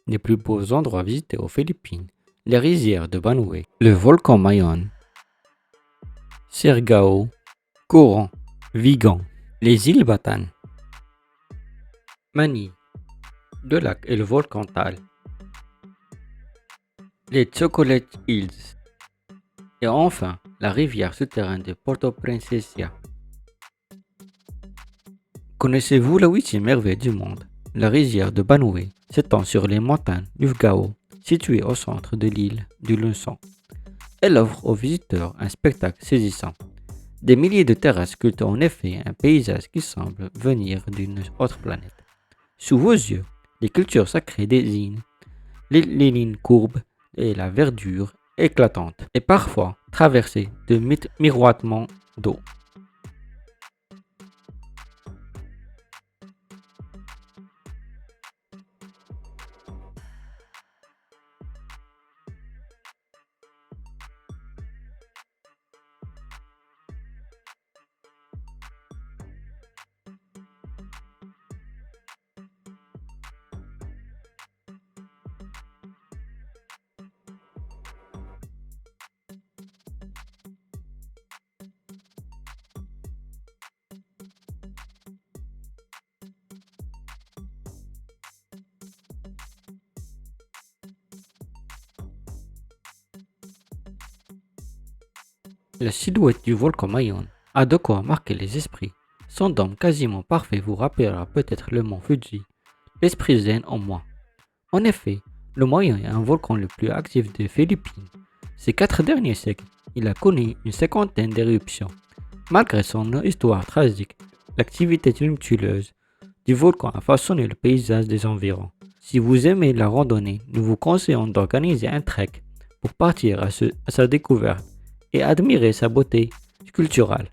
des plus beaux endroits visités aux Philippines, les rizières de Banoué, le volcan Mayon, Siargao, Coron, Vigan, les îles Batan, Mani, le lac et le volcan Tal, les Chocolate Hills et enfin la rivière souterraine de Porto Princesa. Connaissez-vous la huitième merveille du monde? La rizière de Banoué s'étend sur les montagnes du Gao, situées au centre de l'île du Luçon. Elle offre aux visiteurs un spectacle saisissant. Des milliers de terrasses sculptent en effet un paysage qui semble venir d'une autre planète. Sous vos yeux, les cultures sacrées désignent les lignes courbes et la verdure éclatante, et parfois traversées de miroitements d'eau. La silhouette du volcan Mayon a de quoi marquer les esprits. Son dôme quasiment parfait vous rappellera peut-être le mont Fuji, l'esprit zen en moi. En effet, le Mayon est un volcan le plus actif des Philippines. Ces 4 derniers siècles, il a connu une cinquantaine d'éruptions. Malgré son histoire tragique, l'activité tumultueuse du volcan a façonné le paysage des environs. Si vous aimez la randonnée, nous vous conseillons d'organiser un trek pour partir à sa découverte et admirer sa beauté sculpturale.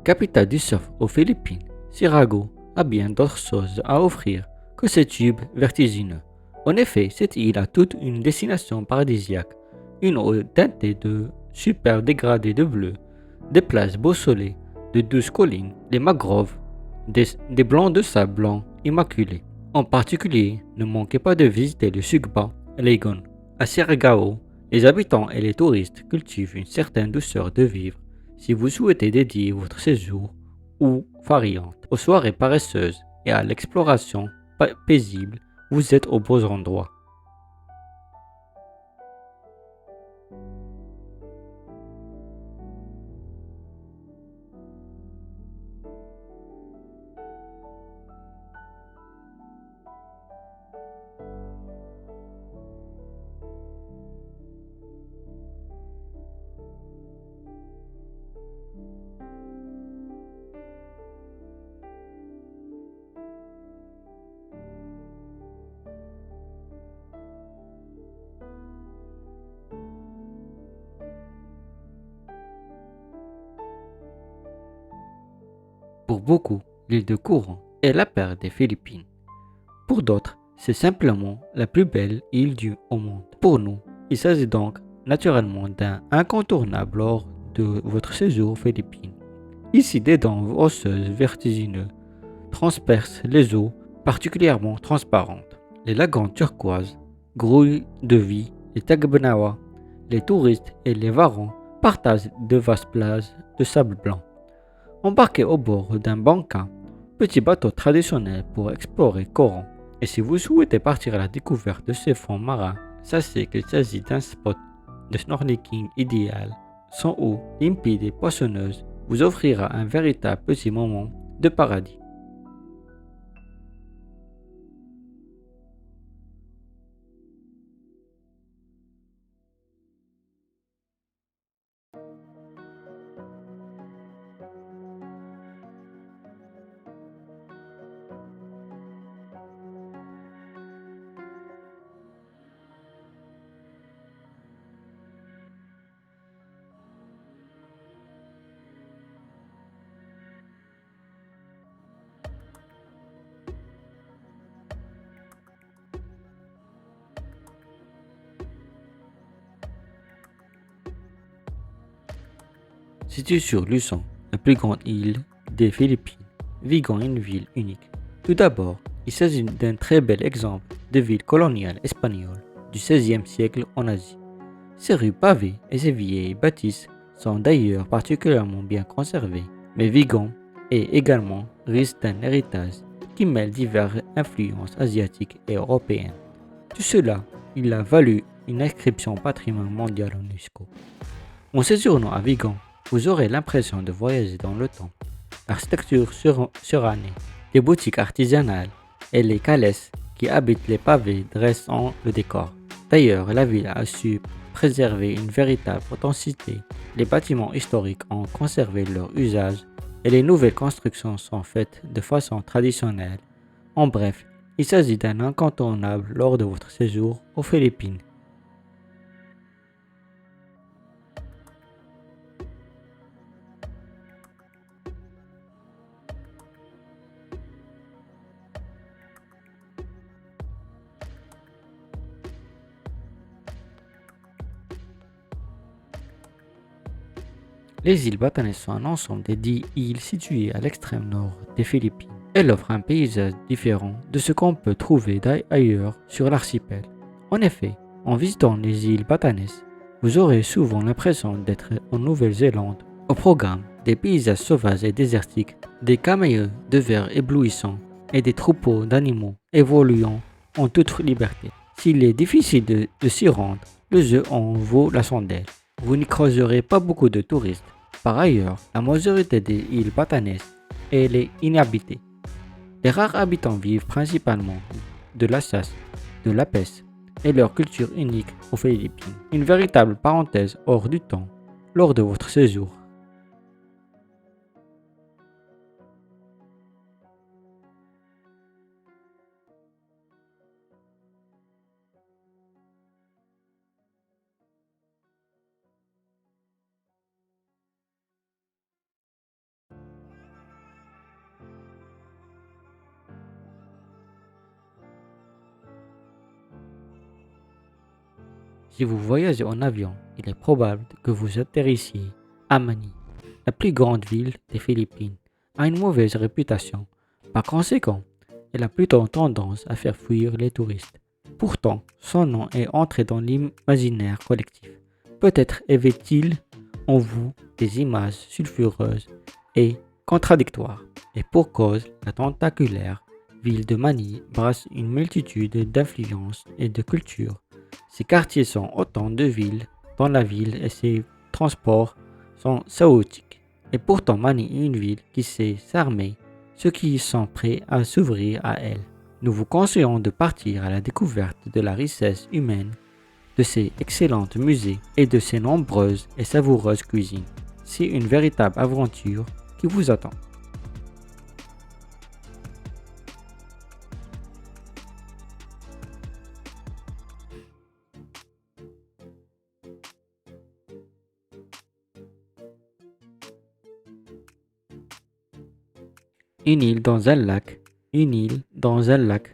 Capitale du surf aux Philippines, Sirago a bien d'autres choses à offrir que ces tubes vertigineux. En effet, cette île a toute une destination paradisiaque, une eau teintée de super dégradés de bleu, des plages bosselées, de douces collines, des mangroves, des blancs de sable blanc immaculés. En particulier, ne manquez pas de visiter le Sugba Legon. À Siargao, les habitants et les touristes cultivent une certaine douceur de vivre. Si vous souhaitez dédier votre séjour ou variante aux soirées paresseuses et à l'exploration paisible, vous êtes au bon endroit. Pour beaucoup, l'île de Coron est la perle des Philippines. Pour d'autres, c'est simplement la plus belle île au monde. Pour nous, il s'agit donc naturellement d'un incontournable lors de votre séjour aux Philippines. Ici, des dents osseuses vertigineuses transpercent les eaux particulièrement transparentes. Les lagons turquoises grouillent de vie, les Tagbenawa, les touristes et les varans partagent de vastes plages de sable blanc. Embarquez au bord d'un banca, petit bateau traditionnel pour explorer Coron. Et si vous souhaitez partir à la découverte de ces fonds marins, sachez qu'il s'agit d'un spot de snorkeling idéal. Son eau limpide et poissonneuse vous offrira un véritable petit moment de paradis. située sur Luzon, la plus grande île des Philippines, Vigan est une ville unique. Tout d'abord, il s'agit d'un très bel exemple de ville coloniale espagnole du XVIe siècle en Asie. Ses rues pavées et ses vieilles bâtisses sont d'ailleurs particulièrement bien conservées, mais Vigan est également riche d'un héritage qui mêle diverses influences asiatiques et européennes. Tout cela, il a valu une inscription au patrimoine mondial en UNESCO. En séjournant à Vigan, vous aurez l'impression de voyager dans le temps. L'architecture surannée, les boutiques artisanales et les calèches qui habitent les pavés dressent le décor. D'ailleurs, la ville a su préserver une véritable authenticité. Les bâtiments historiques ont conservé leur usage et les nouvelles constructions sont faites de façon traditionnelle. En bref, il s'agit d'un incontournable lors de votre séjour aux Philippines. Les îles Batanes sont un ensemble de 10 îles situées à l'extrême nord des Philippines. Elles offrent un paysage différent de ce qu'on peut trouver ailleurs sur l'archipel. En effet, en visitant les îles Batanes, vous aurez souvent l'impression d'être en Nouvelle-Zélande. Au programme, des paysages sauvages et désertiques, des camélias de verre éblouissants et des troupeaux d'animaux évoluant en toute liberté. S'il est difficile de s'y rendre, le jeu en vaut la chandelle. Vous n'y croiserez pas beaucoup de touristes. Par ailleurs, la majorité des îles Batanes est inhabitée. Les rares habitants vivent principalement de la chasse, de la pêche et leur culture unique aux Philippines. Une véritable parenthèse hors du temps lors de votre séjour. Si vous voyagez en avion, il est probable que vous atterrissiez à Manille. La plus grande ville des Philippines a une mauvaise réputation. Par conséquent, elle a plutôt tendance à faire fuir les touristes. Pourtant, son nom est entré dans l'imaginaire collectif. Peut-être éveille-t-il en vous des images sulfureuses et contradictoires. Et pour cause, la tentaculaire ville de Manille brasse une multitude d'influences et de cultures. Ces quartiers sont autant de villes dans la ville et ses transports sont chaotiques. Et pourtant Manille est une ville qui sait s'armer, ceux qui sont prêts à s'ouvrir à elle. Nous vous conseillons de partir à la découverte de la richesse humaine, de ses excellents musées et de ses nombreuses et savoureuses cuisines. C'est une véritable aventure qui vous attend. Une île dans un lac, une île dans un lac,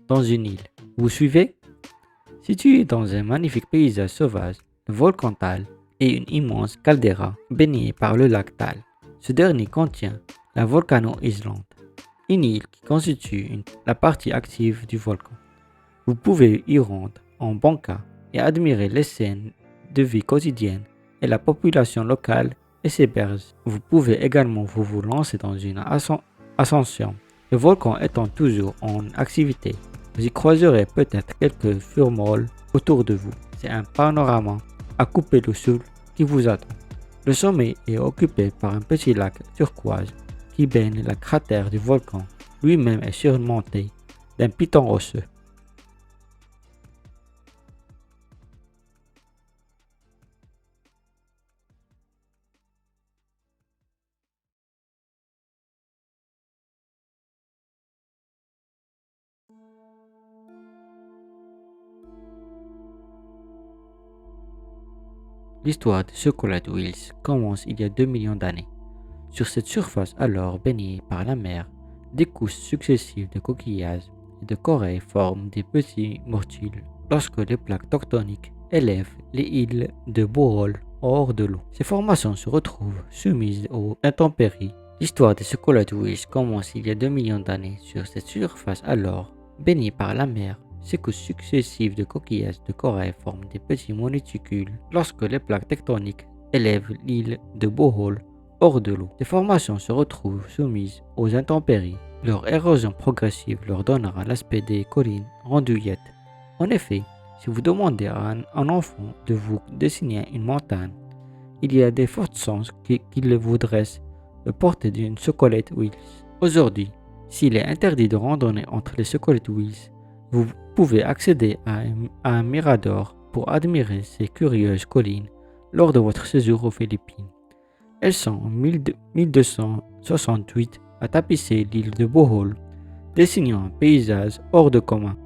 dans une île. Vous suivez? Situé dans un magnifique paysage sauvage, le volcan Tal est une immense caldeira baignée par le lac Tal. Ce dernier contient la Volcano Island, une île qui constitue la partie active du volcan. Vous pouvez y rendre en banca et admirer les scènes de vie quotidienne et la population locale et ses berges. Vous pouvez également vous lancer dans une ascension, le volcan étant toujours en activité. Vous y croiserez peut-être quelques fumerolles autour de vous. C'est un panorama à couper le souffle qui vous attend. Le sommet est occupé par un petit lac turquoise qui baigne le cratère du volcan. Lui-même est surmonté d'un piton rocheux. L'histoire de Chocolat Hills commence il y a 2 millions d'années. Sur cette surface alors baignée par la mer, des couches successives de coquillages et de corail forment des petits mortules lorsque les plaques tectoniques élèvent les îles de Bohol hors de l'eau. Ces formations se retrouvent soumises aux intempéries. L'histoire des Squalid Wills commence il y a 2 millions d'années sur cette surface alors baignée par la mer. Secousses successives de coquillages de corail forment des petits monticules lorsque les plaques tectoniques élèvent l'île de Bohol hors de l'eau. Ces formations se retrouvent soumises aux intempéries. Leur érosion progressive leur donnera l'aspect des collines rendouillettes. En effet, si vous demandez à un enfant de vous dessiner une montagne, il y a de fortes chances qu'il vous dresse le portrait d'une Squalid Wills. Aujourd'hui, s'il est interdit de randonner entre les Squalid Wills, vous pouvez accéder à un mirador pour admirer ces curieuses collines lors de votre séjour aux Philippines. Elles sont en 1268 à tapisser l'île de Bohol, dessinant un paysage hors de commun.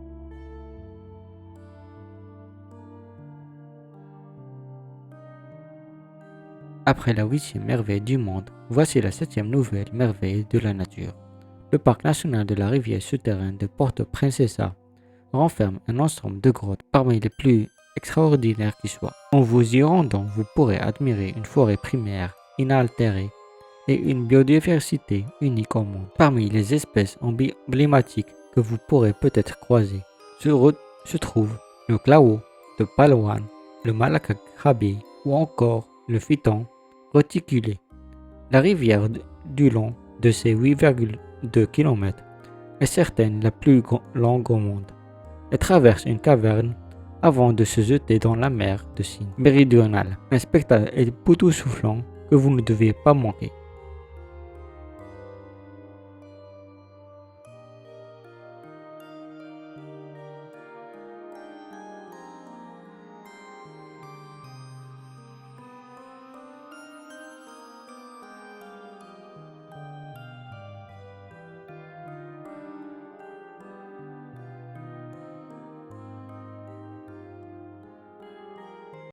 Après la 8e merveille du monde, voici la 7e nouvelle merveille de la nature. Le parc national de la rivière souterraine de Porto Princesa renferme un ensemble de grottes parmi les plus extraordinaires qui soient. En vous y rendant, vous pourrez admirer une forêt primaire inaltérée et une biodiversité unique au monde. Parmi les espèces emblématiques que vous pourrez peut-être croiser se trouvent le clao de Palawan, le malacacabi ou encore le phyton réticulé. La rivière du long de ses 8,2 km est certaine la plus longue au monde. Elle traverse une caverne avant de se jeter dans la mer de Chine méridionale. Un spectacle époustouflant que vous ne devez pas manquer.